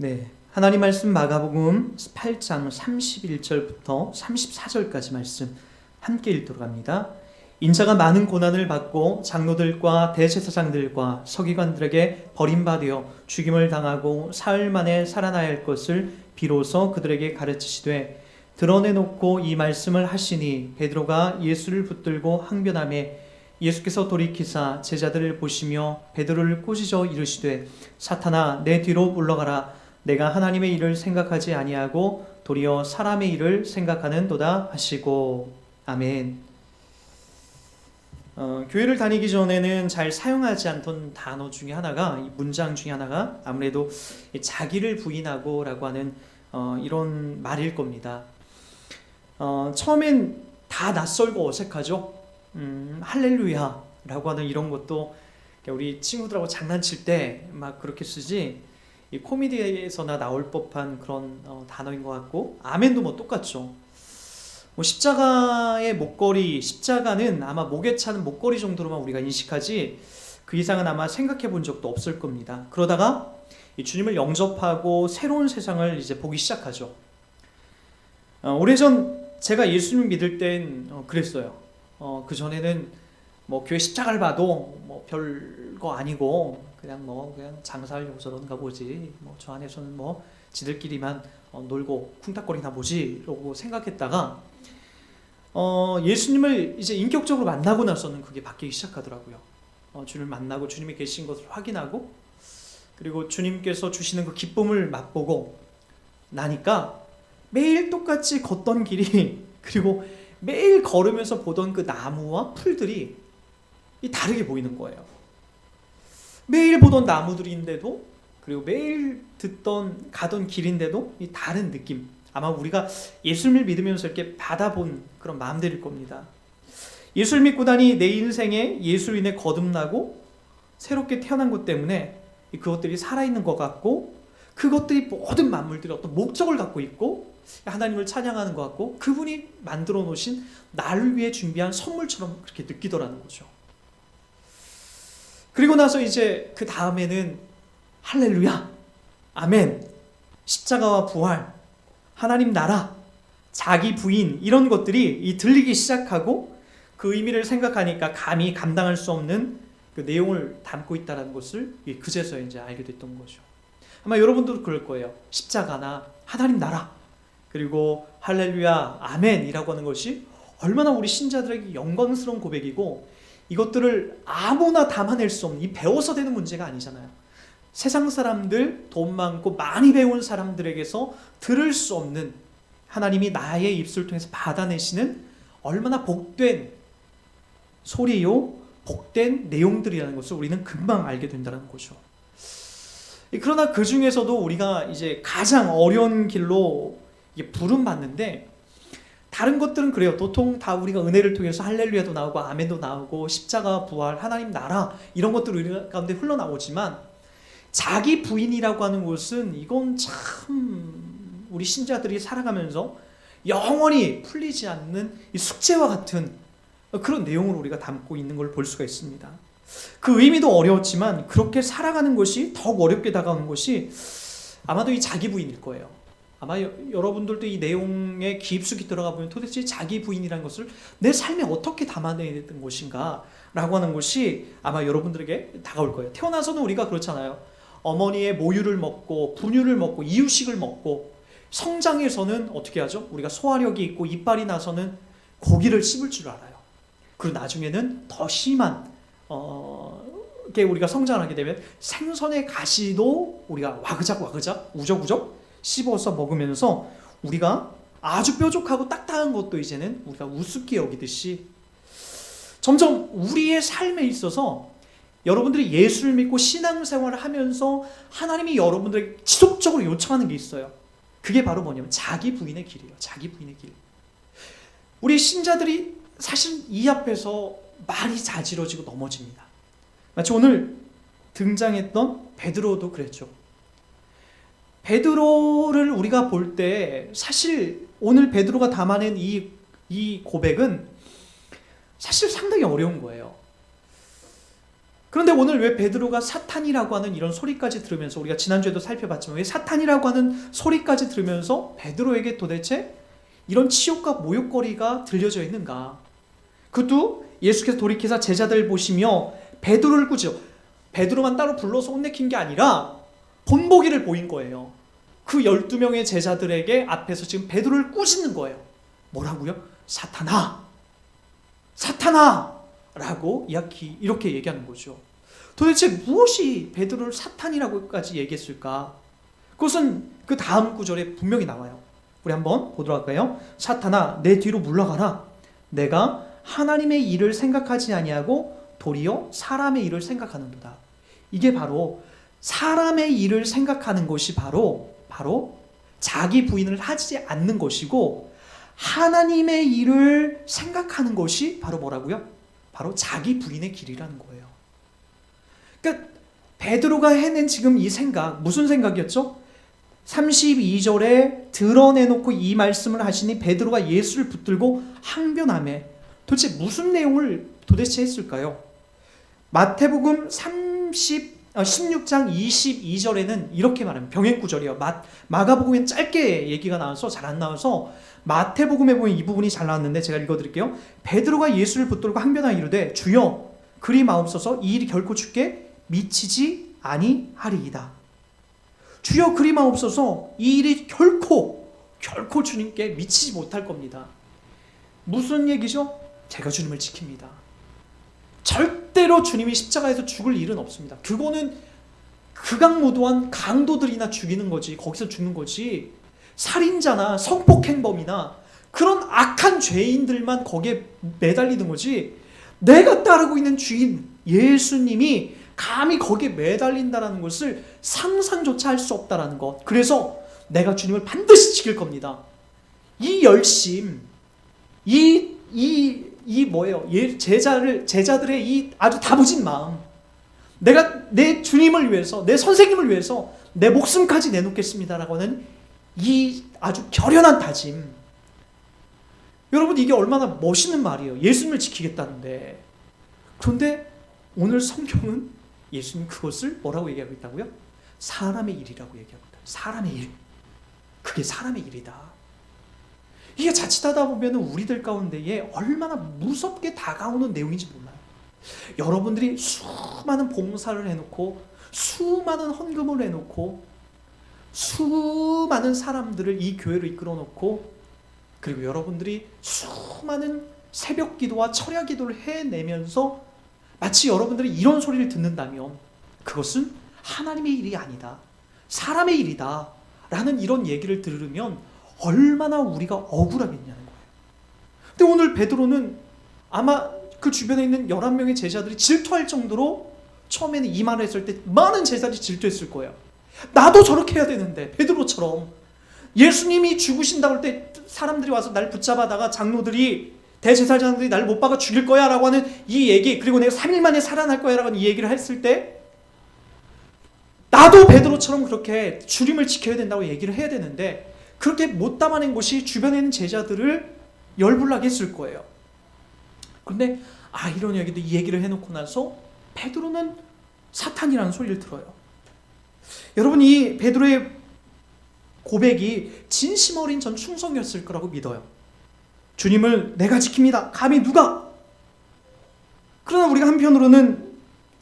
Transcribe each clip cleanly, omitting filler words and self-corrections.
네, 하나님 말씀 마가복음 8장 31절부터 34절까지 말씀 함께 읽도록 합니다. 인자가 많은 고난을 받고 장로들과 대제사장들과 서기관들에게 버림받아 죽임을 당하고 사흘 만에 살아나야 할 것을 비로소 그들에게 가르치시되 드러내놓고 이 말씀을 하시니 베드로가 예수를 붙들고 항변하매 예수께서 돌이키사 제자들을 보시며 베드로를 꾸짖어 이르시되 사탄아 내 뒤로 물러가라. 내가 하나님의 일을 생각하지 아니하고 도리어 사람의 일을 생각하는도다 하시고. 아멘. 교회를 다니기 전에는 잘 사용하지 않던 단어 중에 하나가, 이 문장 중에 하나가 아무래도 자기를 부인하고 라고 하는 이런 말일 겁니다. 처음엔 다 낯설고 어색하죠. 할렐루야 라고 하는 이런 것도 우리 친구들하고 장난칠 때 막 그렇게 쓰지, 이 코미디에서나 나올 법한 그런 단어인 것 같고, 아멘도 뭐 똑같죠. 뭐 십자가의 목걸이, 십자가는 아마 목에 차는 목걸이 정도로만 우리가 인식하지 그 이상은 아마 생각해 본 적도 없을 겁니다. 그러다가 이 주님을 영접하고 새로운 세상을 이제 보기 시작하죠. 오래전 제가 예수님 믿을 땐 그랬어요. 그 전에는 뭐 교회 십자가를 봐도 뭐 별거 아니고 그냥 장사하려고 저런가 보지, 뭐 저 안에서는 뭐 지들끼리만 놀고 쿵닥거리나 보지 라고 생각했다가 예수님을 이제 인격적으로 만나고 나서는 그게 바뀌기 시작하더라고요. 주님을 만나고 주님이 계신 것을 확인하고, 그리고 주님께서 주시는 그 기쁨을 맛보고 나니까 매일 똑같이 걷던 길이 그리고 매일 걸으면서 보던 그 나무와 풀들이 다르게 보이는 거예요. 매일 보던 나무들인데도, 그리고 매일 가던 길인데도 이 다른 느낌. 아마 우리가 예수를 믿으면서 이렇게 받아본 그런 마음들일 겁니다. 예수를 믿고 나니 내 인생에 예수로 인해 거듭나고 새롭게 태어난 것 때문에 그것들이 살아있는 것 같고, 그것들이 모든 만물들이 어떤 목적을 갖고 있고 하나님을 찬양하는 것 같고, 그분이 만들어 놓으신 나를 위해 준비한 선물처럼 그렇게 느끼더라는 거죠. 그리고 나서 이제 그 다음에는 할렐루야, 아멘, 십자가와 부활, 하나님 나라, 자기 부인, 이런 것들이 들리기 시작하고, 그 의미를 생각하니까 감히 감당할 수 없는 그 내용을 담고 있다는 것을 그제서야 이제 알게 됐던 거죠. 아마 여러분들도 그럴 거예요. 십자가나 하나님 나라, 그리고 할렐루야, 아멘이라고 하는 것이 얼마나 우리 신자들에게 영광스러운 고백이고, 이것들을 아무나 담아낼 수 없는, 이 배워서 되는 문제가 아니잖아요. 세상 사람들, 돈 많고 많이 배운 사람들에게서 들을 수 없는, 하나님이 나의 입술을 통해서 받아내시는 얼마나 복된 소리요, 복된 내용들이라는 것을 우리는 금방 알게 된다는 거죠. 그러나 그 중에서도 우리가 이제 가장 어려운 길로 부름받는데, 다른 것들은 그래요. 도통 다 우리가 은혜를 통해서 할렐루야도 나오고 아멘도 나오고 십자가, 부활, 하나님 나라, 이런 것들 우리 가운데 흘러나오지만, 자기 부인이라고 하는 것은 이건 참 우리 신자들이 살아가면서 영원히 풀리지 않는 이 숙제와 같은 그런 내용을 우리가 담고 있는 걸 볼 수가 있습니다. 그 의미도 어려웠지만 그렇게 살아가는 것이 더욱 어렵게 다가오는 것이 아마도 이 자기 부인일 거예요. 아마 여러분들도 이 내용에 깊숙이 들어가 보면 도대체 자기 부인이라는 것을 내 삶에 어떻게 담아내야 되는 것인가 라고 하는 것이 아마 여러분들에게 다가올 거예요. 태어나서는 우리가 그렇잖아요. 어머니의 모유를 먹고 분유를 먹고 이유식을 먹고, 성장해서는 어떻게 하죠? 우리가 소화력이 있고 이빨이 나서는 고기를 씹을 줄 알아요. 그리고 나중에는 더 심한 게 우리가 성장을 하게 되면 생선의 가시도 우리가 와그작 우적우적 씹어서 먹으면서 우리가 아주 뾰족하고 딱딱한 것도 이제는 우리가 우습게 여기듯이, 점점 우리의 삶에 있어서 여러분들이 예수를 믿고 신앙생활을 하면서 하나님이 여러분들에게 지속적으로 요청하는 게 있어요. 그게 바로 뭐냐면 자기 부인의 길이에요. 자기 부인의 길. 우리 신자들이 사실 이 앞에서 말이 자지러지고 넘어집니다. 마치 오늘 등장했던 베드로도 그랬죠. 베드로를 우리가 볼 때 사실 오늘 베드로가 담아낸 이 고백은 사실 상당히 어려운 거예요. 그런데 오늘 왜 베드로가 사탄이라고 하는 이런 소리까지 들으면서, 우리가 지난주에도 살펴봤지만 왜 사탄이라고 하는 소리까지 들으면서 베드로에게 도대체 이런 치욕과 모욕거리가 들려져 있는가? 그것도 예수께서 돌이켜서 제자들 보시며 베드로를 꾸짖어, 베드로만 따로 불러서 혼내킨 게 아니라 본보기를 보인 거예요. 그 12명의 제자들에게 앞에서 지금 베드로를 꾸짖는 거예요. 뭐라고요? 사탄아! 사탄아! 라고 이렇게 얘기하는 거죠. 도대체 무엇이 베드로를 사탄이라고까지 얘기했을까? 그것은 그 다음 구절에 분명히 나와요. 우리 한번 보도록 할까요? 사탄아, 내 뒤로 물러가라. 내가 하나님의 일을 생각하지 아니하고 도리어 사람의 일을 생각하는도다. 이게 바로 사람의 일을 생각하는 것이 바로 자기 부인을 하지 않는 것이고, 하나님의 일을 생각하는 것이 바로 뭐라고요? 바로 자기 부인의 길이라는 거예요. 그러니까 베드로가 해낸 지금 이 생각, 무슨 생각이었죠? 32절에 드러내놓고 이 말씀을 하시니 베드로가 예수를 붙들고 항변하며, 도대체 무슨 내용을 도대체 했을까요? 마태복음 16장 22절에는 이렇게 말합니다. 병행구절이요. 마가복음엔 짧게 얘기가 나와서 잘 안 나와서 마태복음에 보면 이 부분이 잘 나왔는데 제가 읽어드릴게요. 베드로가 예수를 붙들고 항변하여 이르되 주여 그리 마옵소서, 이 일이 결코 주께 미치지 아니하리이다. 주여 그리 마옵소서, 이 일이 결코 주님께 미치지 못할 겁니다. 무슨 얘기죠? 제가 주님을 지킵니다. 절대로 주님이 십자가에서 죽을 일은 없습니다. 그거는 극악무도한 강도들이나 죽이는 거지, 거기서 죽는 거지, 살인자나 성폭행범이나 그런 악한 죄인들만 거기에 매달리는 거지, 내가 따르고 있는 주인 예수님이 감히 거기에 매달린다는 것을 상상조차 할 수 없다는 것. 그래서 내가 주님을 반드시 지킬 겁니다. 이 열심, 제자들의 이 아주 다부진 마음, 내가 내 주님을 위해서, 내 선생님을 위해서 내 목숨까지 내놓겠습니다라고 하는 이 아주 결연한 다짐. 여러분, 이게 얼마나 멋있는 말이에요. 예수님을 지키겠다는데. 그런데 오늘 성경은 예수님 그것을 뭐라고 얘기하고 있다고요? 사람의 일이라고 얘기하고 있다. 사람의 일. 그게 사람의 일이다. 이게 자칫하다 보면 우리들 가운데에 얼마나 무섭게 다가오는 내용인지 몰라요. 여러분들이 수많은 봉사를 해놓고, 수많은 헌금을 해놓고, 수많은 사람들을 이 교회로 이끌어 놓고, 그리고 여러분들이 수많은 새벽 기도와 철야 기도를 해내면서 마치 여러분들이 이런 소리를 듣는다면 그것은 하나님의 일이 아니다, 사람의 일이다 라는 이런 얘기를 들으면 얼마나 우리가 억울하겠냐는 거예요. 근데 오늘 베드로는 아마 그 주변에 있는 11명의 제자들이 질투할 정도로 처음에는 이 말을 했을 때 많은 제자들이 질투했을 거예요. 나도 저렇게 해야 되는데, 베드로처럼 예수님이 죽으신다고 할 때 사람들이 와서 날 붙잡아다가 대제사장들이 날 못 박아 죽일 거야 라고 하는 이 얘기, 그리고 내가 3일 만에 살아날 거야 라고 하는 이 얘기를 했을 때 나도 베드로처럼 그렇게 주님을 지켜야 된다고 얘기를 해야 되는데, 그렇게 못 담아낸 것이 주변에 있는 제자들을 열불나게 했을 거예요. 그런데 이런 이 얘기를 해놓고 나서 베드로는 사탄이라는 소리를 들어요. 여러분, 이 베드로의 고백이 진심 어린 전 충성이었을 거라고 믿어요. 주님을 내가 지킵니다. 감히 누가? 그러나 우리가 한편으로는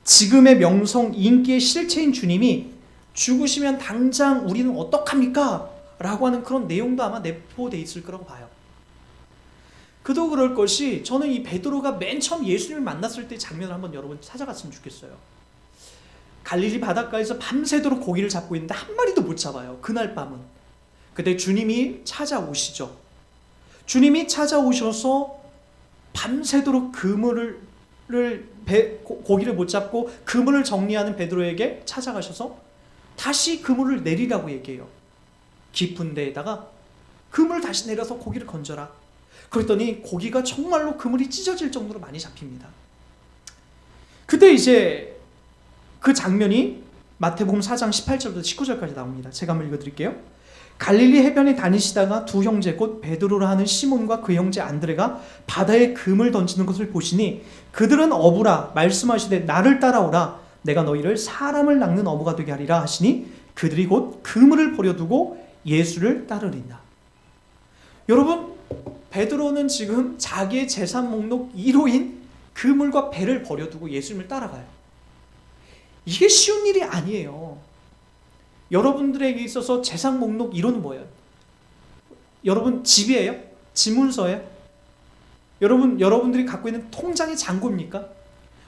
지금의 명성, 인기의 실체인 주님이 죽으시면 당장 우리는 어떡합니까? 라고 하는 그런 내용도 아마 내포되어 있을 거라고 봐요. 그도 그럴 것이, 저는 이 베드로가 맨 처음 예수님을 만났을 때 장면을 한번 여러분 찾아갔으면 좋겠어요. 갈릴리 바닷가에서 밤새도록 고기를 잡고 있는데 한 마리도 못 잡아요. 그날 밤은. 그때 주님이 찾아오시죠. 주님이 찾아오셔서 밤새도록 고기를 못 잡고 그물을 정리하는 베드로에게 찾아가셔서 다시 그물을 내리라고 얘기해요. 깊은 데에다가 그물을 다시 내려서 고기를 건져라. 그랬더니 고기가 정말로 그물이 찢어질 정도로 많이 잡힙니다. 그때 이제 그 장면이 마태복음 4장 18절부터 19절까지 나옵니다. 제가 한번 읽어드릴게요. 갈릴리 해변에 다니시다가 두 형제 곧 베드로라 하는 시몬과 그 형제 안드레가 바다에 금을 던지는 것을 보시니 그들은 어부라 말씀하시되 나를 따라오라 내가 너희를 사람을 낚는 어부가 되게 하리라 하시니 그들이 곧 그물을 버려두고 예수를 따르리라. 여러분, 베드로는 지금 자기의 재산 목록 1호인 그물과 배를 버려두고 예수님을 따라가요. 이게 쉬운 일이 아니에요. 여러분들에게 있어서 재산 목록 1호는 뭐예요? 여러분 집이에요? 지문서예요? 여러분들이 갖고 있는 통장의 잔고입니까?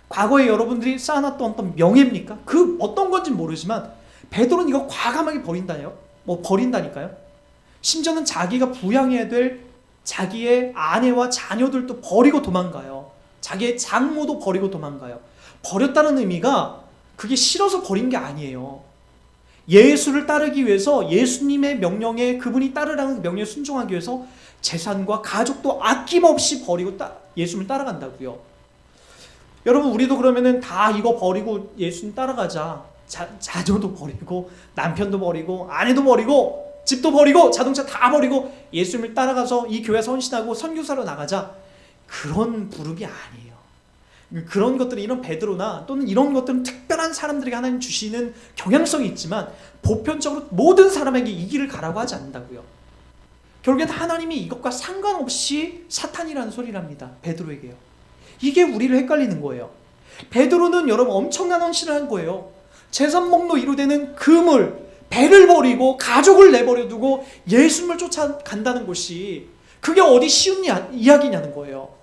과거에 여러분들이 쌓아놨던 어떤 명예입니까? 그 어떤 건지 모르지만 베드로는 이거 과감하게 버린다니까요. 심지어는 자기가 부양해야 될 자기의 아내와 자녀들도 버리고 도망가요. 자기의 장모도 버리고 도망가요. 버렸다는 의미가 그게 싫어서 버린 게 아니에요. 예수를 따르기 위해서 예수님의 명령에 그분이 따르라는 명령에 순종하기 위해서 재산과 가족도 아낌없이 버리고 예수님을 따라간다고요. 여러분, 우리도 그러면은 다 이거 버리고 예수님 따라가자. 자녀도 버리고 남편도 버리고 아내도 버리고 집도 버리고 자동차 다 버리고 예수님을 따라가서 이 교회 선신하고 선교사로 나가자. 그런 부름이 아니에요. 그런 것들이 이런 베드로나 또는 이런 것들은 특별한 사람들에게 하나님 주시는 경향성이 있지만 보편적으로 모든 사람에게 이 길을 가라고 하지 않는다고요. 결국엔 하나님이 이것과 상관없이 사탄이라는 소리를 합니다. 베드로에게요. 이게 우리를 헷갈리는 거예요. 베드로는 여러분 엄청난 헌신을 한 거예요. 재산 목록 1호 되는 그물, 배를 버리고 가족을 내버려 두고 예수님을 쫓아간다는 것이 그게 어디 쉬운 이야기냐는 거예요.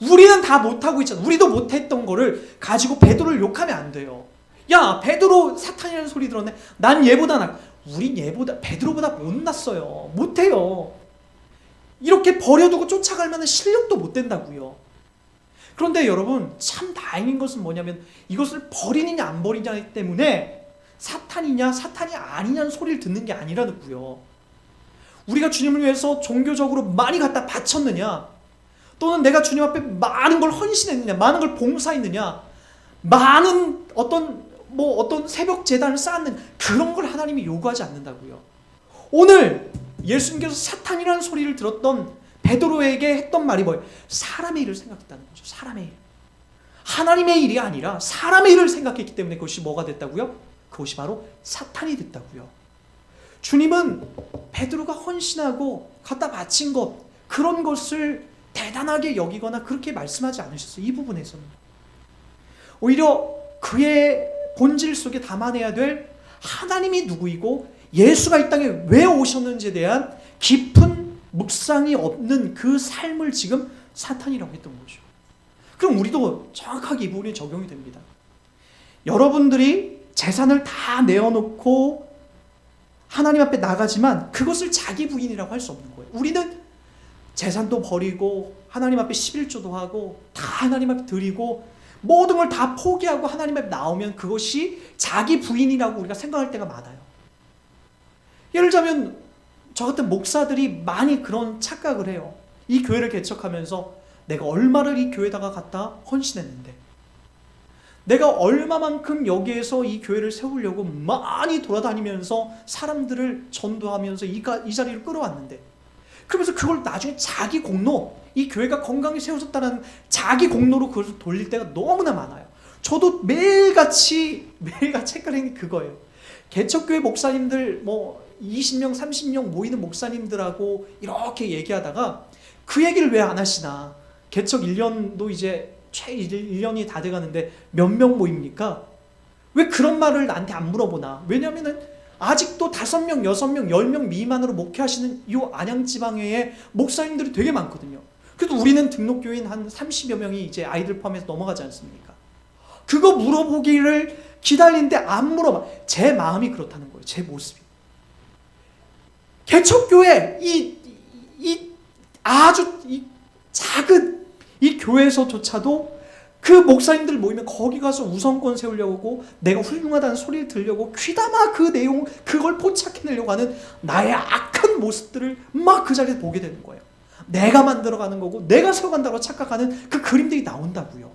우리는 다 못하고 있잖아. 우리도 못했던 거를 가지고 베드로를 욕하면 안 돼요. 야, 베드로 사탄이라는 소리 들었네. 난 얘보다 우린 베드로보다 못났어요. 못해요. 이렇게 버려두고 쫓아갈 만한 실력도 못 된다고요. 그런데 여러분, 참 다행인 것은 뭐냐면 이것을 버리느냐 안 버리냐 때문에 사탄이냐 사탄이 아니냐는 소리를 듣는 게 아니라고요. 우리가 주님을 위해서 종교적으로 많이 갖다 바쳤느냐, 또는 내가 주님 앞에 많은 걸 헌신했느냐, 많은 걸 봉사했느냐, 많은 어떤 새벽 제단을 쌓았느냐, 그런 걸 하나님이 요구하지 않는다고요. 오늘 예수님께서 사탄이라는 소리를 들었던 베드로에게 했던 말이 뭐예요? 사람의 일을 생각했다는 거죠. 사람의 일. 하나님의 일이 아니라 사람의 일을 생각했기 때문에 그것이 뭐가 됐다고요? 그것이 바로 사탄이 됐다고요. 주님은 베드로가 헌신하고 갖다 바친 것, 그런 것을 대단하게 여기거나 그렇게 말씀하지 않으셨어요. 이 부분에서는. 오히려 그의 본질 속에 담아내야 될 하나님이 누구이고 예수가 이 땅에 왜 오셨는지에 대한 깊은 묵상이 없는 그 삶을 지금 사탄이라고 했던 거죠. 그럼 우리도 정확하게 이 부분이 적용이 됩니다. 여러분들이 재산을 다 내어놓고 하나님 앞에 나가지만 그것을 자기 부인이라고 할 수 없는 거예요. 우리는 재산도 버리고 하나님 앞에 11조도 하고 다 하나님 앞에 드리고 모든 걸 다 포기하고 하나님 앞에 나오면 그것이 자기 부인이라고 우리가 생각할 때가 많아요. 예를 들자면 저 같은 목사들이 많이 그런 착각을 해요. 이 교회를 개척하면서 내가 얼마를 이 교회에다가 갖다 헌신했는데, 내가 얼마만큼 여기에서 이 교회를 세우려고 많이 돌아다니면서 사람들을 전도하면서 이 자리를 끌어왔는데, 그러면서 그걸 나중에 자기 공로, 이 교회가 건강히 세워졌다는 자기 공로로 그것을 돌릴 때가 너무나 많아요. 저도 매일같이 헷갈리는 게 그거예요. 개척교회 목사님들 20명, 30명 모이는 목사님들하고 이렇게 얘기하다가 그 얘기를 왜 안 하시나? 개척 1년도 이제 최 1년이 다 돼가는데 몇 명 모입니까? 왜 그런 말을 나한테 안 물어보나? 왜냐면은 아직도 5명, 6명, 10명 미만으로 목회하시는 이 안양지방회에 목사님들이 되게 많거든요. 그래도 우리는 등록교인 한 30여 명이 이제 아이들 포함해서 넘어가지 않습니까? 그거 물어보기를 기다리는데 안 물어봐. 제 마음이 그렇다는 거예요. 제 모습이. 개척교회 아주 작은 이 교회에서조차도 그 목사님들 모이면 거기 가서 우선권 세우려고 내가 훌륭하다는 소리를 들으려고 귀담아 그 내용 그걸 포착해내려고 하는 나의 악한 모습들을 막 그 자리에서 보게 되는 거예요. 내가 만들어가는 거고 내가 세워간다고 착각하는 그 그림들이 나온다고요.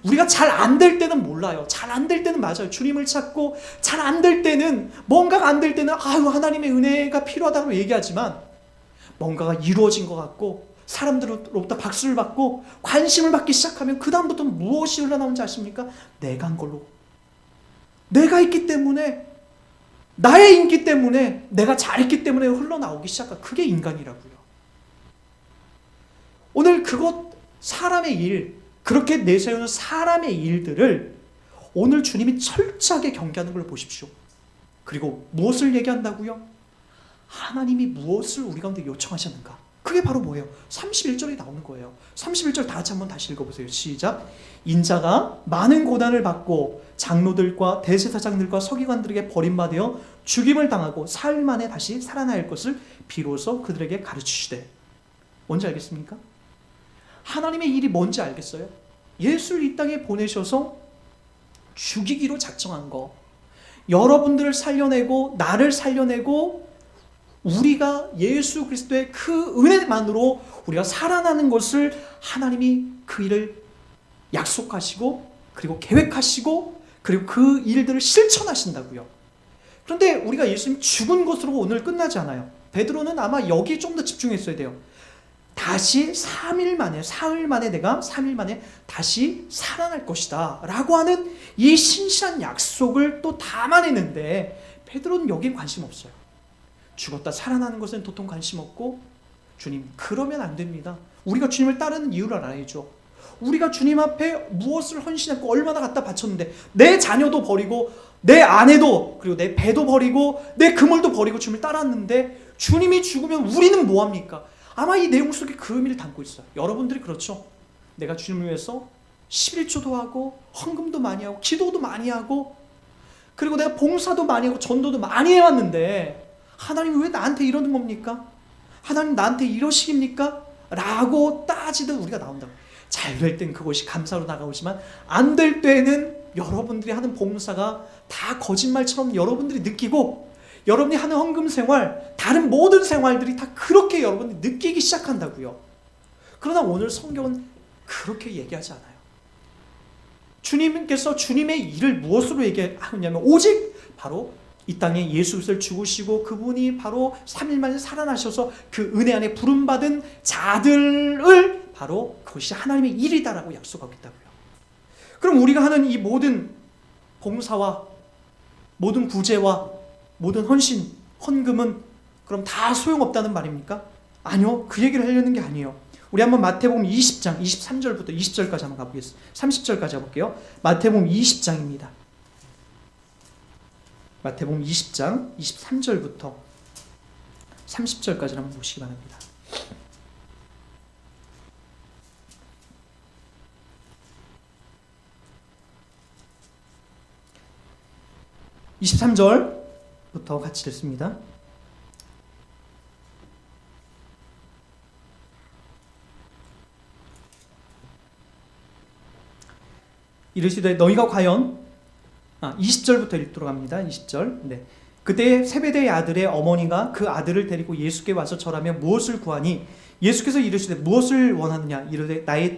우리가 잘 안 될 때는 몰라요. 잘 안 될 때는 맞아요. 주님을 찾고 잘 안 될 때는, 뭔가가 안 될 때는 아유 하나님의 은혜가 필요하다고 얘기하지만, 뭔가가 이루어진 것 같고 사람들로부터 박수를 받고 관심을 받기 시작하면 그 다음부터 무엇이 흘러나오는지 아십니까? 내가 한 걸로, 내가 있기 때문에, 나의 인기 때문에, 내가 잘했기 때문에 흘러나오기 시작한, 그게 인간이라고요. 오늘 그것, 사람의 일, 그렇게 내세우는 사람의 일들을 오늘 주님이 철저하게 경계하는 걸 보십시오. 그리고 무엇을 얘기한다고요? 하나님이 무엇을 우리 가운데 요청하셨는가? 그게 바로 뭐예요? 31절에 나오는 거예요. 31절 다 같이 한번 다시 읽어보세요. 시작. 인자가 많은 고난을 받고 장로들과 대제사장들과 서기관들에게 버림받아 죽임을 당하고 사흘 만에 다시 살아날 것을 비로소 그들에게 가르치시되. 뭔지 알겠습니까? 하나님의 일이 뭔지 알겠어요? 예수를 이 땅에 보내셔서 죽이기로 작정한 거, 여러분들을 살려내고 나를 살려내고 우리가 예수 그리스도의 그 은혜만으로 우리가 살아나는 것을 하나님이 그 일을 약속하시고 그리고 계획하시고 그리고 그 일들을 실천하신다고요. 그런데 우리가 예수님 죽은 것으로 오늘 끝나지 않아요. 베드로는 아마 여기에 좀 더 집중했어야 돼요. 다시 3일 만에, 사흘 만에 내가 3일 만에 다시 살아날 것이다 라고 하는 이 신실한 약속을 또 담아내는데, 베드로는 여기에 관심 없어요. 죽었다 살아나는 것은 도통 관심 없고, 주님 그러면 안 됩니다. 우리가 주님을 따르는 이유를 알아야죠. 우리가 주님 앞에 무엇을 헌신했고 얼마나 갖다 바쳤는데, 내 자녀도 버리고 내 아내도 그리고 내 배도 버리고 내 그물도 버리고 주님을 따랐는데 주님이 죽으면 우리는 뭐합니까? 아마 이 내용 속에 그 의미를 담고 있어요. 여러분들이 그렇죠. 내가 주님을 위해서 11조도 하고 헌금도 많이 하고 기도도 많이 하고 그리고 내가 봉사도 많이 하고 전도도 많이 해왔는데 하나님이 왜 나한테 이러는 겁니까? 하나님 나한테 이러시깁니까? 라고 따지듯 우리가 나온다고. 잘 될 땐 그것이 감사로 나가오지만 안 될 때는 여러분들이 하는 봉사가 다 거짓말처럼 여러분들이 느끼고, 여러분이 하는 헌금 생활, 다른 모든 생활들이 다 그렇게 여러분들이 느끼기 시작한다고요. 그러나 오늘 성경은 그렇게 얘기하지 않아요. 주님께서 주님의 일을 무엇으로 얘기하냐면 오직 바로 이 땅에 예수 그리스도를 죽으시고 그분이 바로 3일 만에 살아나셔서 그 은혜 안에 부름받은 자들을 바로 그것이 하나님의 일이다라고 약속하고 있다고요. 그럼 우리가 하는 이 모든 봉사와 모든 구제와 모든 헌신, 헌금은 그럼 다 소용없다는 말입니까? 아니요. 그 얘기를 하려는 게 아니에요. 우리 한번 마태복음 20장 23절부터 20절까지 한번 가보겠습니다. 30절까지 가볼게요. 마태복음 20장입니다. 마태복음 20장 23절부터 30절까지 한번 보시기 바랍니다. (23절부터) 같이 읽습니다. 이르시되 너희가 과연 20절부터 읽도록 합니다. 20절. 네. 그때 세베대의 아들의 어머니가 그 아들을 데리고 예수께 와서 절하며 무엇을 구하니 예수께서 이르시되 무엇을 원하느냐 이르되 나의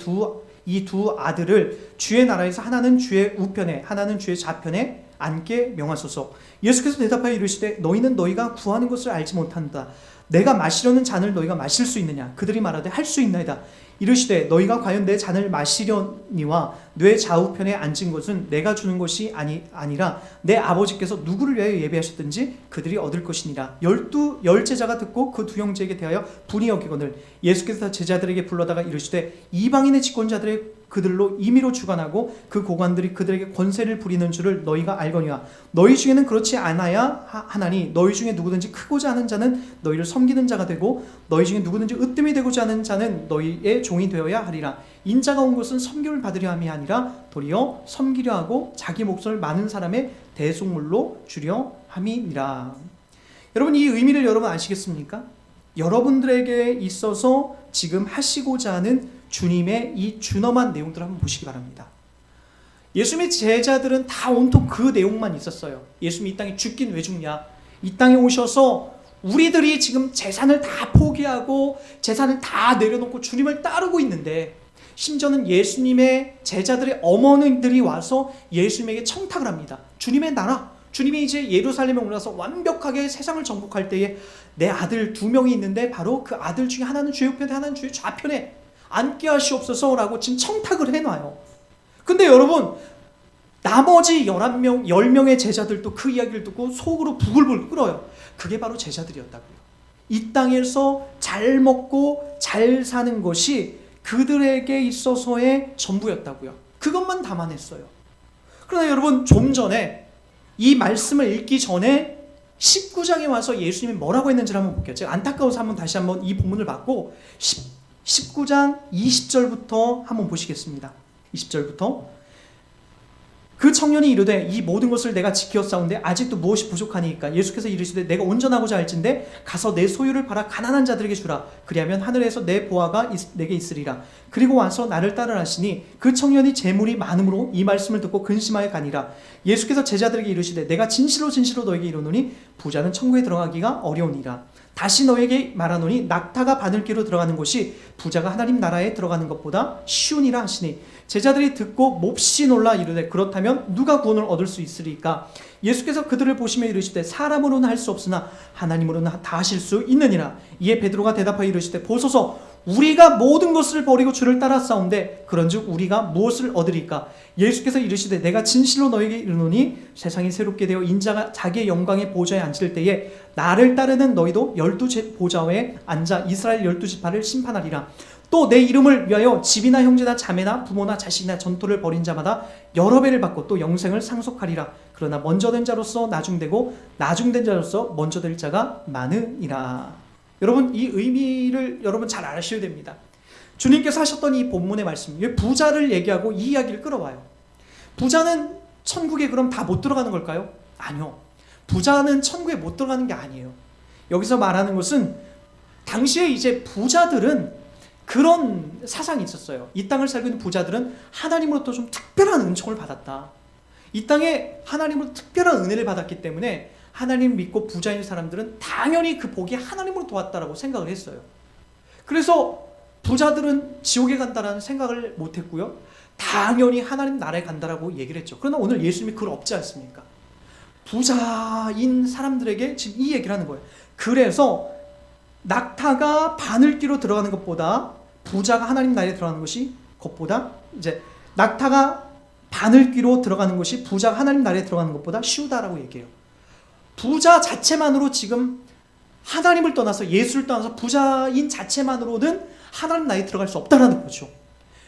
이 두 아들을 주의 나라에서 하나는 주의 우편에 하나는 주의 좌편에 앉게 명하소서. 예수께서 대답하여 이르시되 너희는 너희가 구하는 것을 알지 못한다. 내가 마시려는 잔을 너희가 마실 수 있느냐? 그들이 말하되 할 수 있나이다. 이르시되 너희가 과연 내 잔을 마시려니와 뇌 좌우편에 앉은 것은 내가 주는 것이 아니라 내 아버지께서 누구를 위하여 예배하셨든지 그들이 얻을 것이니라. 열 제자가 듣고 그 두 형제에게 대하여 분이 여기거늘 예수께서 제자들에게 불러다가 이르시되 이방인의 집권자들의 그들로 임의로 주관하고 그 고관들이 그들에게 권세를 부리는 줄을 너희가 알거니와 너희 중에는 그렇지 않아야 하나니 너희 중에 누구든지 크고자 하는 자는 너희를 섬기는 자가 되고 너희 중에 누구든지 으뜸이 되고자 하는 자는 너희의 종이 되어야 하리라. 인자가 온 것은 섬김을 받으려 함이 아니라 도리어 섬기려 하고 자기 목숨을 많은 사람의 대속물로 주려 함이니라. 여러분 이 의미를 여러분 아시겠습니까? 여러분들에게 있어서 지금 하시고자 하는 주님의 이 준엄한 내용들을 한번 보시기 바랍니다. 예수님의 제자들은 다 온통 그 내용만 있었어요. 예수님이 이 땅에 죽긴 왜 죽냐? 이 땅에 오셔서 우리들이 지금 재산을 다 포기하고 재산을 다 내려놓고 주님을 따르고 있는데 심지어는 예수님의 제자들의 어머니들이 와서 예수님에게 청탁을 합니다. 주님의 나라, 주님이 이제 예루살렘에 올라서 완벽하게 세상을 정복할 때에 내 아들 2명이 있는데 바로 그 아들 중에 하나는 주의 우편에 하나는 주의 좌편에 앉게 하시옵소서라고 지금 청탁을 해놔요. 근데 여러분, 나머지 10명의 제자들도 그 이야기를 듣고 속으로 부글부글 끓어요. 그게 바로 제자들이었다고요. 이 땅에서 잘 먹고 잘 사는 것이 그들에게 있어서의 전부였다고요. 그것만 담아냈어요. 그러나 여러분, 좀 전에 이 말씀을 읽기 전에 19장에 와서 예수님이 뭐라고 했는지를 한번 볼게요. 제가 안타까워서 다시 한번 이 본문을 받고 19장 20절부터 한번 보시겠습니다. 20절부터 그 청년이 이르되 이 모든 것을 내가 지켰사온데 아직도 무엇이 부족하니까 예수께서 이르시되 내가 온전하고자 할진대 가서 내 소유를 팔아 가난한 자들에게 주라. 그리하면 하늘에서 내 보화가 내게 있으리라. 그리고 와서 나를 따르라 하시니 그 청년이 재물이 많음으로 이 말씀을 듣고 근심하여 가니라. 예수께서 제자들에게 이르시되 내가 진실로 진실로 너에게 이르노니 부자는 천국에 들어가기가 어려우니라. 다시 너에게 말하노니 낙타가 바늘귀로 들어가는 곳이 부자가 하나님 나라에 들어가는 것보다 쉬우니라 하시니 제자들이 듣고 몹시 놀라 이르되 그렇다면 누가 구원을 얻을 수 있으리까? 예수께서 그들을 보시며 이르시되 사람으로는 할 수 없으나 하나님으로는 다 하실 수 있느니라. 이에 베드로가 대답하여 이르시되 보소서 우리가 모든 것을 버리고 주를 따랐사온데 그런즉 우리가 무엇을 얻으리까? 예수께서 이르시되 내가 진실로 너에게 이르노니 세상이 새롭게 되어 인자가 자기의 영광의 보좌에 앉을 때에 나를 따르는 너희도 12 보좌에 앉아 이스라엘 12지파를 심판하리라. 또 내 이름을 위하여 집이나 형제나 자매나 부모나 자식이나 전토를 벌인 자마다 여러 배를 받고 또 영생을 상속하리라. 그러나 먼저 된 자로서 나중되고 나중된 자로서 먼저 될 자가 많으니라. 여러분, 이 의미를 여러분 잘 아셔야 됩니다. 주님께서 하셨던 이 본문의 말씀, 부자를 얘기하고 이 이야기를 끌어와요. 부자는 천국에 그럼 다 못 들어가는 걸까요? 아니요. 부자는 천국에 못 들어가는 게 아니에요. 여기서 말하는 것은 당시에 이제 부자들은 그런 사상이 있었어요. 이 땅을 살고 있는 부자들은 하나님으로부터 좀 특별한 은총을 받았다. 이 땅에 하나님으로부터 특별한 은혜를 받았기 때문에 하나님 믿고 부자인 사람들은 당연히 그 복이 하나님으로부터 왔다라고 생각을 했어요. 그래서 부자들은 지옥에 간다라는 생각을 못했고요. 당연히 하나님 나라에 간다라고 얘기를 했죠. 그러나 오늘 예수님이 그걸 없지 않습니까? 부자인 사람들에게 지금 이 얘기를 하는 거예요. 그래서 낙타가 바늘귀로 들어가는 것보다 부자가 하나님 나라에 들어가는 것이 것보다 이제 낙타가 바늘귀로 들어가는 것이 부자가 하나님 나라에 들어가는 것보다 쉬우다라고 얘기해요. 부자 자체만으로 지금 하나님을 떠나서 예수를 떠나서 부자인 자체만으로는 하나님 나라에 들어갈 수 없다라는 거죠.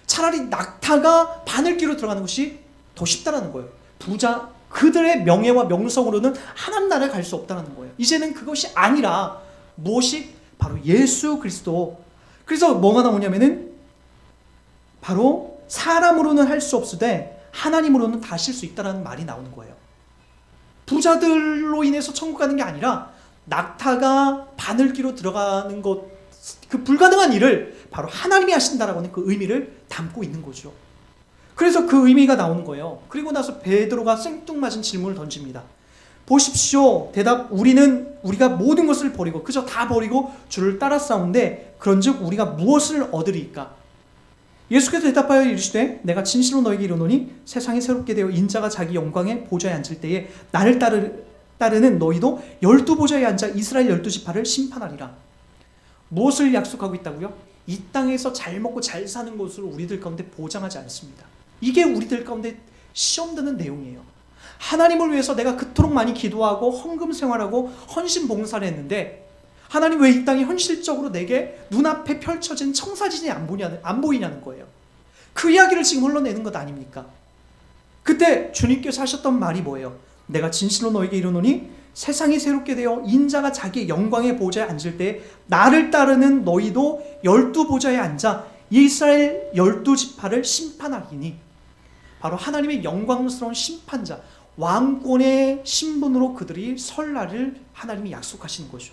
차라리 낙타가 바늘귀로 들어가는 것이 더 쉽다라는 거예요. 부자 그들의 명예와 명성으로는 하나님 나라에 갈 수 없다라는 거예요. 이제는 그것이 아니라 무엇이 바로 예수 그리스도. 그래서 뭐가 나오냐면은 바로 사람으로는 할 수 없으되 하나님으로는 다 하실 수 있다라는 말이 나오는 거예요. 부자들로 인해서 천국 가는 게 아니라 낙타가 바늘귀로 들어가는 것, 그 불가능한 일을 바로 하나님이 하신다라고 하는 그 의미를 담고 있는 거죠. 그래서 그 의미가 나오는 거예요. 그리고 나서 베드로가 생뚱맞은 질문을 던집니다. 보십시오. 대답, 우리가 모든 것을 버리고 그저 다 버리고 주를 따랐사온데 그런즉 우리가 무엇을 얻으리까? 예수께서 대답하여 이르시되 내가 진실로 너에게 이르노니 세상이 새롭게 되어 인자가 자기 영광의 보좌에 앉을 때에 나를 따르는 너희도 12 보좌에 앉아 이스라엘 12지파를 심판하리라. 무엇을 약속하고 있다고요? 이 땅에서 잘 먹고 잘 사는 것을 우리들 가운데 보장하지 않습니다. 이게 우리들 가운데 시험 드는 내용이에요. 하나님을 위해서 내가 그토록 많이 기도하고 헌금 생활하고 헌신 봉사를 했는데 하나님 왜 이 땅이 현실적으로 내게 눈앞에 펼쳐진 청사진이 안 보이냐는 거예요. 그 이야기를 지금 흘러내는 것 아닙니까? 그때 주님께서 하셨던 말이 뭐예요? 내가 진실로 너에게 이르노니 세상이 새롭게 되어 인자가 자기의 영광의 보좌에 앉을 때 나를 따르는 너희도 12 보좌에 앉아 이스라엘 12지파를 심판하리니. 바로 하나님의 영광스러운 심판자, 왕권의 신분으로 그들이 설 날을 하나님이 약속하시는 거죠.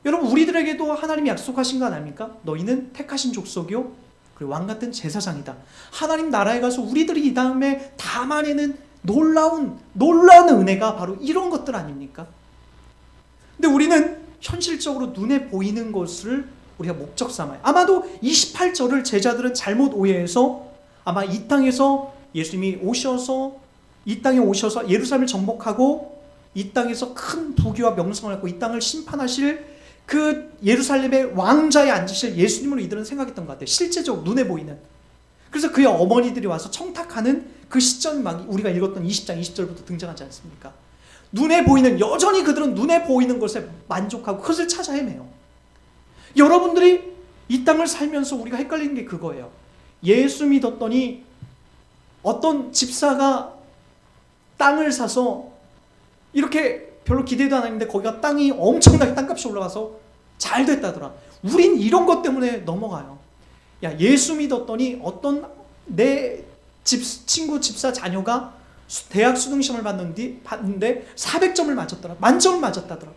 여러분, 우리들에게도 하나님이 약속하신 거 아닙니까? 너희는 택하신 족속이요 그리고 왕같은 제사장이다. 하나님 나라에 가서 우리들이 이 다음에 담아내는 놀라운 은혜가 바로 이런 것들 아닙니까? 근데 우리는 현실적으로 눈에 보이는 것을 우리가 목적 삼아요. 아마도 28절을 제자들은 잘못 오해해서 아마 이 땅에서 예수님이 오셔서 이 땅에 오셔서 예루살렘을 정복하고 이 땅에서 큰 부귀와 명성을 갖고 이 땅을 심판하실 그 예루살렘의 왕좌에 앉으실 예수님으로 이들은 생각했던 것 같아요. 실제적으로 눈에 보이는. 그래서 그의 어머니들이 와서 청탁하는 그 시점이 막 우리가 읽었던 20장 20절부터 등장하지 않습니까? 눈에 보이는, 여전히 그들은 눈에 보이는 것에 만족하고 그것을 찾아 헤매요. 여러분들이 이 땅을 살면서 우리가 헷갈리는 게 그거예요. 예수 믿었더니 어떤 집사가 땅을 사서 이렇게 별로 기대도 안 했는데 거기가 땅이 엄청나게 땅값이 올라가서 잘 됐다더라. 우린 이런 것 때문에 넘어가요. 야, 예수 믿었더니 어떤 내 친구 집사 자녀가 대학 수능시험을 봤는데 400점을 맞았더라. 만점을 맞았다더라.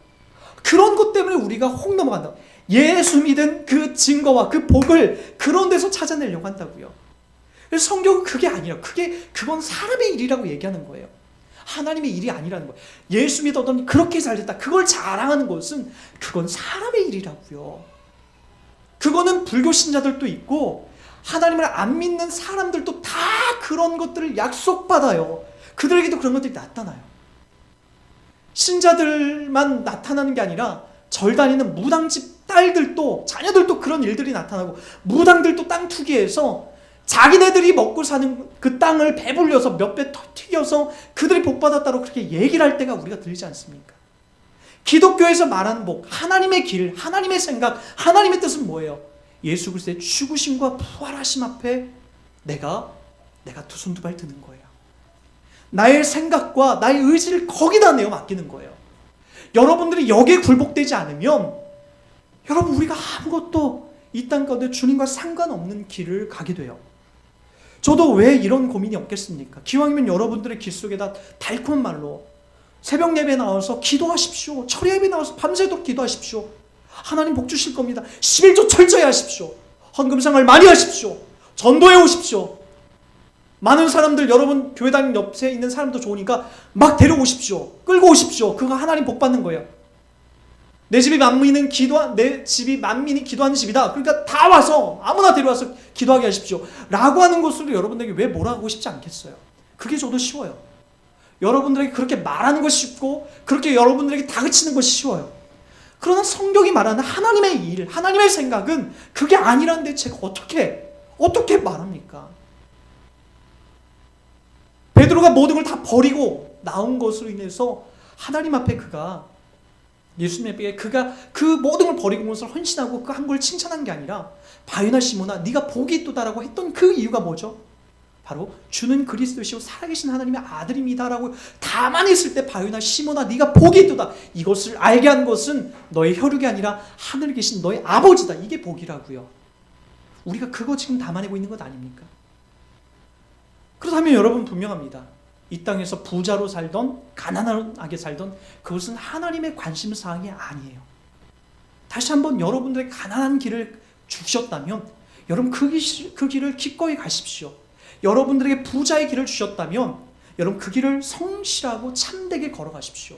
그런 것 때문에 우리가 혹 넘어간다. 예수 믿은 그 증거와 그 복을 그런 데서 찾아내려고 한다고요. 그래서 성경은 그게 아니라 그건 사람의 일이라고 얘기하는 거예요. 하나님의 일이 아니라는 거예요. 예수 믿었더니 그렇게 잘 됐다. 그걸 자랑하는 것은 그건 사람의 일이라고요. 그거는 불교 신자들도 있고 하나님을 안 믿는 사람들도 다 그런 것들을 약속받아요. 그들에게도 그런 것들이 나타나요. 신자들만 나타나는 게 아니라 절 다니는 무당집 딸들도, 자녀들도 그런 일들이 나타나고, 무당들도 땅 투기해서 자기네들이 먹고 사는 그 땅을 배불려서 몇 배 튀겨서 그들이 복받았다고 그렇게 얘기를 할 때가 우리가 들리지 않습니까? 기독교에서 말하는 복, 하나님의 길, 하나님의 생각, 하나님의 뜻은 뭐예요? 예수 그리스도의 죽으심과 부활하심 앞에 내가 두 손 두 발 드는 거예요. 나의 생각과 나의 의지를 거기다 내어 맡기는 거예요. 여러분들이 여기에 굴복되지 않으면 여러분 우리가 아무것도 이 땅 가운데 주님과 상관없는 길을 가게 돼요. 저도 왜 이런 고민이 없겠습니까? 기왕이면 여러분들의 길 속에다 달콤한 말로 새벽 예배 나와서 기도하십시오. 철야 예배 나와서 밤새도록 기도하십시오. 하나님 복 주실 겁니다. 11조 철저히 하십시오. 헌금상을 많이 하십시오. 전도해 오십시오. 많은 사람들, 여러분 교회 다니는 옆에 있는 사람도 좋으니까 막 데려오십시오. 끌고 오십시오. 그거 하나님 복 받는 거예요. 내 집이 만민이 기도하는 집이다. 그러니까 다 와서 아무나 데려와서 기도하게 하십시오. 라고 하는 것으로 여러분들에게 왜 뭐라 하고 싶지 않겠어요? 그게 저도 쉬워요. 여러분들에게 그렇게 말하는 것이 쉽고 그렇게 여러분들에게 다그치는 것이 쉬워요. 그러나 성경이 말하는 하나님의 일, 하나님의 생각은 그게 아니라는데 제가 어떻게 말합니까? 베드로가 모든 걸 다 버리고 나온 것으로 인해서 하나님 앞에 예수님 앞에 그가 그 모든 걸 버리고 것을 헌신하고 그 한 걸 칭찬한 게 아니라 바요나 시몬아 네가 복이 있도다라고 했던 그 이유가 뭐죠? 바로 주는 그리스도시요 살아계신 하나님의 아들입니다라고 다만 했을 때 바요나 시몬아 네가 복이 있도다. 이것을 알게 한 것은 너의 혈육이 아니라 하늘에 계신 너의 아버지다. 이게 복이라고요. 우리가 그거 지금 담아내고 있는 것 아닙니까? 그렇다면 여러분 분명합니다. 이 땅에서 부자로 살던 가난하게 살던 그것은 하나님의 관심사항이 아니에요. 다시 한번 여러분들의 가난한 길을 주셨다면 여러분 그 길을 기꺼이 가십시오. 여러분들에게 부자의 길을 주셨다면 여러분 그 길을 성실하고 참되게 걸어가십시오.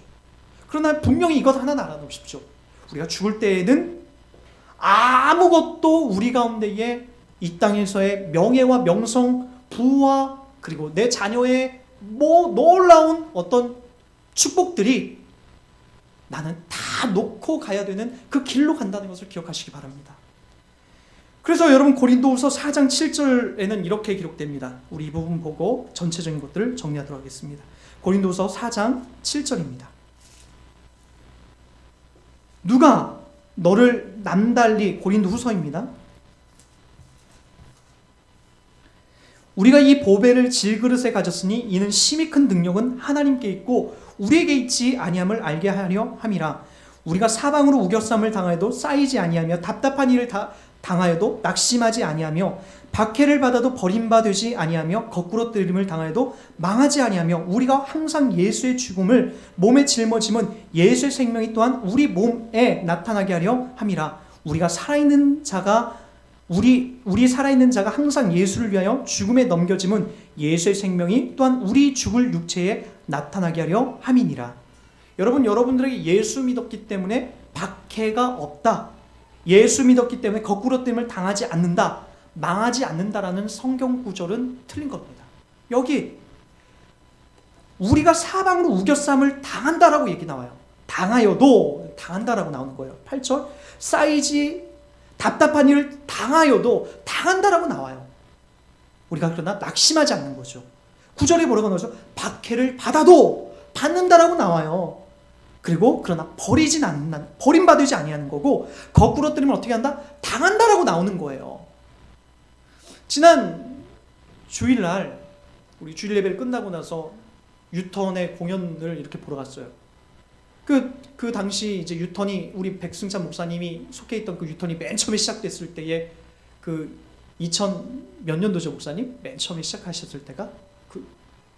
그러나 분명히 이것 하나 알아놓으십시오. 우리가 죽을 때에는 아무것도 우리 가운데에 이 땅에서의 명예와 명성, 부와 그리고 내 자녀의 놀라운 어떤 축복들이 나는 다 놓고 가야 되는 그 길로 간다는 것을 기억하시기 바랍니다. 그래서 여러분 고린도후서 4장 7절에는 이렇게 기록됩니다. 우리 이 부분 보고 전체적인 것들을 정리하도록 하겠습니다. 고린도후서 4장 7절입니다. 누가 너를 남달리, 고린도후서입니다. 우리가 이 보배를 질그릇에 가졌으니 이는 심히 큰 능력은 하나님께 있고 우리에게 있지 아니함을 알게 하려 함이라. 우리가 사방으로 우겨쌈을 당하여도 쌓이지 아니하며 답답한 일을 당하여도 낙심하지 아니하며 박해를 받아도 버림받지 아니하며 거꾸로 뜨림을 당하여도 망하지 아니하며 우리가 항상 예수의 죽음을 몸에 짊어짐은 예수의 생명이 또한 우리 몸에 나타나게 하려 함이라. 우리 살아있는 자가 항상 예수를 위하여 죽음에 넘겨짐은 예수의 생명이 또한 우리 죽을 육체에 나타나게 하려 함이니라. 여러분들에게 예수 믿었기 때문에 박해가 없다. 예수 믿었기 때문에 거꾸로됨을 당하지 않는다, 망하지 않는다라는 성경 구절은 틀린 겁니다. 여기 우리가 사방으로 우겨쌈을 당한다라고 얘기 나와요. 당하여도 당한다라고 나오는 거예요. 8절 쌓이지 답답한 일을 당하여도 당한다라고 나와요. 우리가 그러나 낙심하지 않는 거죠. 9절에 뭐라고 나오죠? 박해를 받아도 받는다라고 나와요. 그리고 그러나 버림받지 아니하는 거고, 거꾸로 뜨면 어떻게 한다? 당한다라고 나오는 거예요. 지난 주일날 우리 주일 예배를 끝나고 나서 유턴의 공연을 이렇게 보러 갔어요. 그 당시 이제 유턴이 우리 백승찬 목사님이 속해 있던 그 유턴이 맨 처음에 시작됐을 때에 그 2000 몇 년도죠, 목사님? 맨 처음에 시작하셨을 때가 그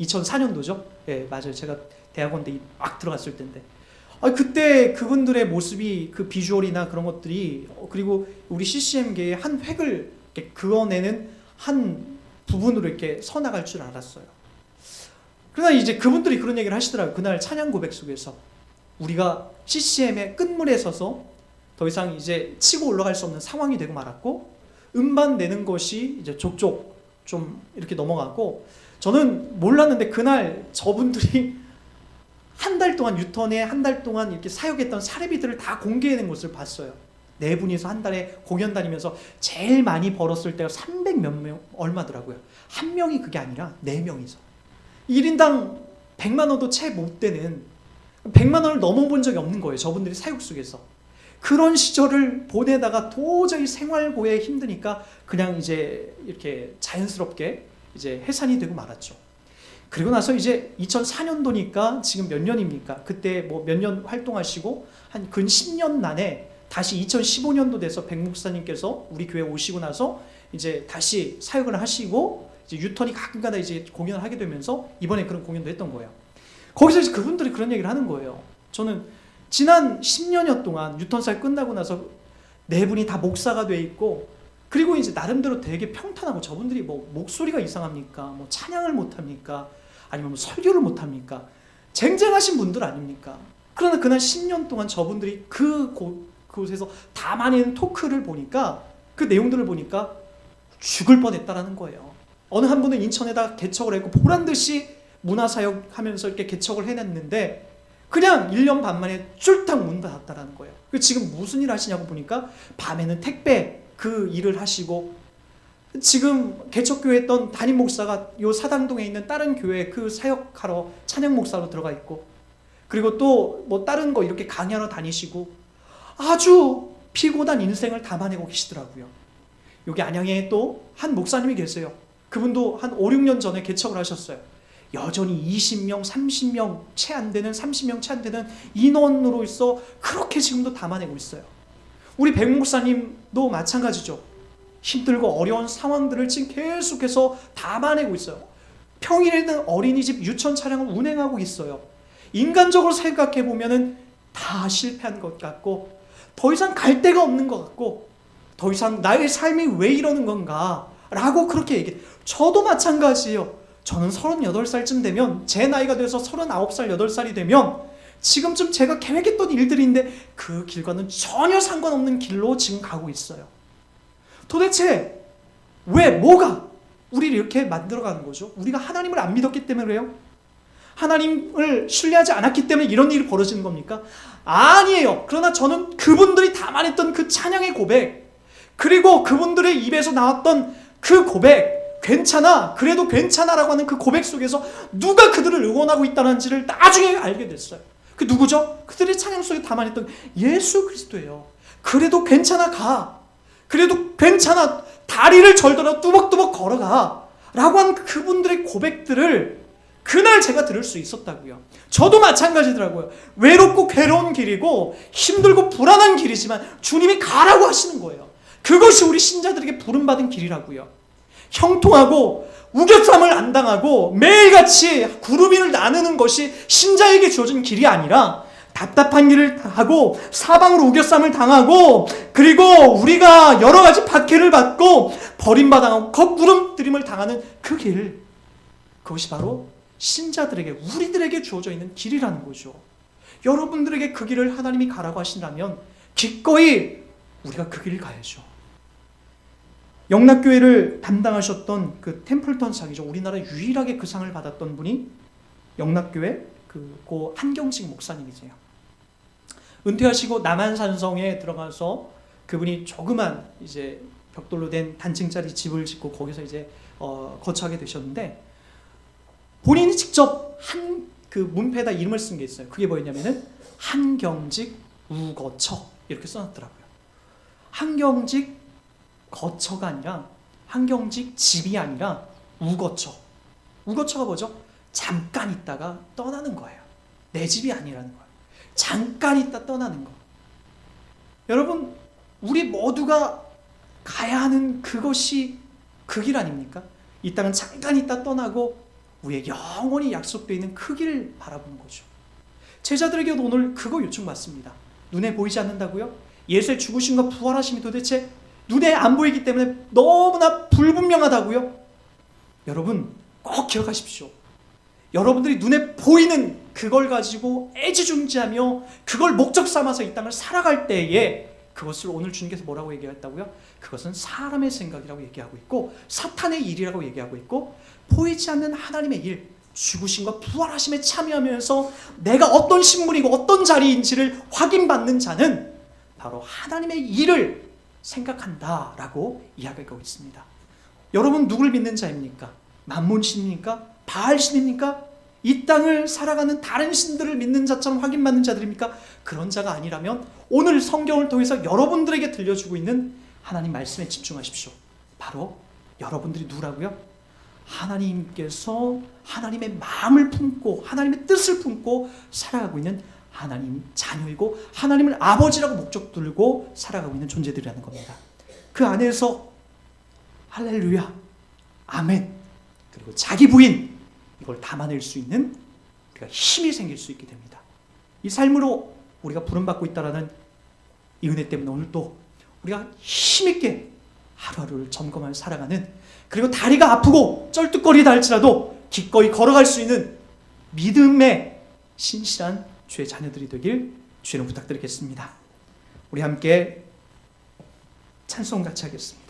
2004년도죠. 예, 맞아요. 제가 대학원대 막 들어갔을 때인데. 그때 그분들의 모습이, 그 비주얼이나 그런 것들이, 그리고 우리 CCM계의 한 획을 이렇게 그어내는 한 부분으로 이렇게 서나갈 줄 알았어요. 그러나 이제 그분들이 그런 얘기를 하시더라고요. 그날 찬양 고백 속에서 우리가 CCM의 끝물에 서서 더 이상 이제 치고 올라갈 수 없는 상황이 되고 말았고, 음반 내는 것이 이제 족족 좀 이렇게 넘어가고, 저는 몰랐는데 그날 저분들이 한 달 동안, 유턴에 한 달 동안 이렇게 사역했던 사례비들을 다 공개해낸 것을 봤어요. 네 분이서 한 달에 공연 다니면서 제일 많이 벌었을 때가 300 몇 명 얼마더라고요. 한 명이 그게 아니라 네 명이서 1인당 100만 원도 채 못 되는, 100만 원을 넘어본 적이 없는 거예요. 저분들이 사역 속에서. 그런 시절을 보내다가 도저히 생활고에 힘드니까 그냥 이제 이렇게 자연스럽게 이제 해산이 되고 말았죠. 그리고 나서 이제 2004년도니까 지금 몇 년입니까? 그때 뭐 몇 년 활동하시고 한 근 10년 만에 다시 2015년도 돼서 백 목사님께서 우리 교회 오시고 나서 이제 다시 사역을 하시고, 이제 유턴이 가끔가다 이제 공연을 하게 되면서 이번에 그런 공연도 했던 거예요. 거기서 이제 그분들이 그런 얘기를 하는 거예요. 저는 지난 10년여 동안 유턴 사역 끝나고 나서 네 분이 다 목사가 돼 있고, 그리고 이제 나름대로 되게 평탄하고, 저분들이 뭐 목소리가 이상합니까? 뭐 찬양을 못합니까? 아니면 뭐 설교를 못합니까? 쟁쟁하신 분들 아닙니까? 그러나 그날 10년 동안 저분들이 그곳에서 담아내는 토크를 보니까, 그 내용들을 보니까 죽을 뻔했다라는 거예요. 어느 한 분은 인천에다 개척을 했고 보란듯이 문화사역 하면서 이렇게 개척을 해냈는데 그냥 1년 반 만에 쫄딱 문 닫았다라는 거예요. 지금 무슨 일 하시냐고 보니까 밤에는 택배 그 일을 하시고, 지금 개척교회 했던 담임 목사가 요 사당동에 있는 다른 교회 그 사역하러 찬양 목사로 들어가 있고, 그리고 또 뭐 다른 거 이렇게 강의하러 다니시고 아주 피곤한 인생을 담아내고 계시더라고요. 여기 안양에 또 한 목사님이 계세요. 그분도 한 5, 6년 전에 개척을 하셨어요. 여전히 20명, 30명 채 안 되는, 30명 채 안 되는 인원으로서 그렇게 지금도 담아내고 있어요. 우리 백 목사님도 마찬가지죠. 힘들고 어려운 상황들을 지금 계속해서 담아내고 있어요. 평일에는 어린이집 유치원 차량을 운행하고 있어요. 인간적으로 생각해 보면은 다 실패한 것 같고, 더 이상 갈 데가 없는 것 같고, 더 이상 나의 삶이 왜 이러는 건가 라고 그렇게 얘기해요. 저도 마찬가지예요. 저는 38살쯤 되면, 제 나이가 돼서 39살, 8살이 되면 지금쯤 제가 계획했던 일들인데 그 길과는 전혀 상관없는 길로 지금 가고 있어요. 도대체 왜, 뭐가 우리를 이렇게 만들어가는 거죠? 우리가 하나님을 안 믿었기 때문에 그래요? 하나님을 신뢰하지 않았기 때문에 이런 일이 벌어지는 겁니까? 아니에요. 그러나 저는 그분들이 담아냈던 그 찬양의 고백, 그리고 그분들의 입에서 나왔던 그 고백, 괜찮아, 그래도 괜찮아라고 하는 그 고백 속에서 누가 그들을 응원하고 있다는지를 나중에 알게 됐어요. 그 누구죠? 그들의 찬양 속에 담아냈던 예수 그리스도예요. 그래도 괜찮아, 가. 그래도 괜찮아, 다리를 절더라도 뚜벅뚜벅 걸어가 라고 한 그분들의 고백들을 그날 제가 들을 수 있었다고요. 저도 마찬가지더라고요. 외롭고 괴로운 길이고 힘들고 불안한 길이지만 주님이 가라고 하시는 거예요. 그것이 우리 신자들에게 부름받은 길이라고요. 형통하고 우겨쌈을 안 당하고 매일같이 구루비를 나누는 것이 신자에게 주어진 길이 아니라, 답답한 길을 하고 사방으로 우겨쌈을 당하고, 그리고 우리가 여러 가지 박해를 받고 버림받아가고 거꾸름뜨림을 당하는 그 길, 그것이 바로 신자들에게, 우리들에게 주어져 있는 길이라는 거죠. 여러분들에게 그 길을 하나님이 가라고 하신다면 기꺼이 우리가 그 길을 가야죠. 영락교회를 담당하셨던 그 템플턴 사기죠. 우리나라 유일하게 그 상을 받았던 분이 영락교회 고 한경직 목사님이세요. 은퇴하시고 남한산성에 들어가서 그분이 조그만 이제 벽돌로 된 단층짜리 집을 짓고 거기서 이제 거처하게 되셨는데, 본인이 직접 한 그 문패에다 이름을 쓴 게 있어요. 그게 뭐였냐면은 한경직 우거처 이렇게 써놨더라고요. 한경직 거처가 아니라, 한경직 집이 아니라 우거처. 우거처가 뭐죠? 잠깐 있다가 떠나는 거예요. 내 집이 아니라는 거예요. 잠깐 있다 떠나는 거. 여러분, 우리 모두가 가야 하는 그것이 그 길 아닙니까? 이 땅은 잠깐 있다 떠나고 우리의 영원히 약속되어 있는 그 길을 바라보는 거죠. 제자들에게도 오늘 그거 요청받습니다. 눈에 보이지 않는다고요? 예수의 죽으심과 부활하심이 도대체 눈에 안 보이기 때문에 너무나 불분명하다고요? 여러분, 꼭 기억하십시오. 여러분들이 눈에 보이는 그걸 가지고 애지중지하며 그걸 목적 삼아서 이 땅을 살아갈 때에 그것을 오늘 주님께서 뭐라고 얘기했다고요? 그것은 사람의 생각이라고 얘기하고 있고 사탄의 일이라고 얘기하고 있고, 보이지 않는 하나님의 일, 죽으심과 부활하심에 참여하면서 내가 어떤 신분이고 어떤 자리인지를 확인받는 자는 바로 하나님의 일을 생각한다라고 이야기하고 있습니다. 여러분, 누굴 믿는 자입니까? 만몬신입니까? 바알신입니까? 이 땅을 살아가는 다른 신들을 믿는 자처럼 확인받는 자들입니까? 그런 자가 아니라면 오늘 성경을 통해서 여러분들에게 들려주고 있는 하나님 말씀에 집중하십시오. 바로 여러분들이 누구라고요? 하나님께서 하나님의 마음을 품고 하나님의 뜻을 품고 살아가고 있는 하나님 자녀이고 하나님을 아버지라고 목적 들고 살아가고 있는 존재들이라는 겁니다. 그 안에서 할렐루야, 아멘, 그리고 자기 부인, 이걸 담아낼 수 있는 우리가 힘이 생길 수 있게 됩니다. 이 삶으로 우리가 부름받고 있다는 이 은혜 때문에 오늘 또 우리가 힘있게 하루하루를 점검하며 살아가는, 그리고 다리가 아프고 쩔뚝거리다 할지라도 기꺼이 걸어갈 수 있는 믿음의 신실한 주의 자녀들이 되길 주의로 부탁드리겠습니다. 우리 함께 찬송 같이 하겠습니다.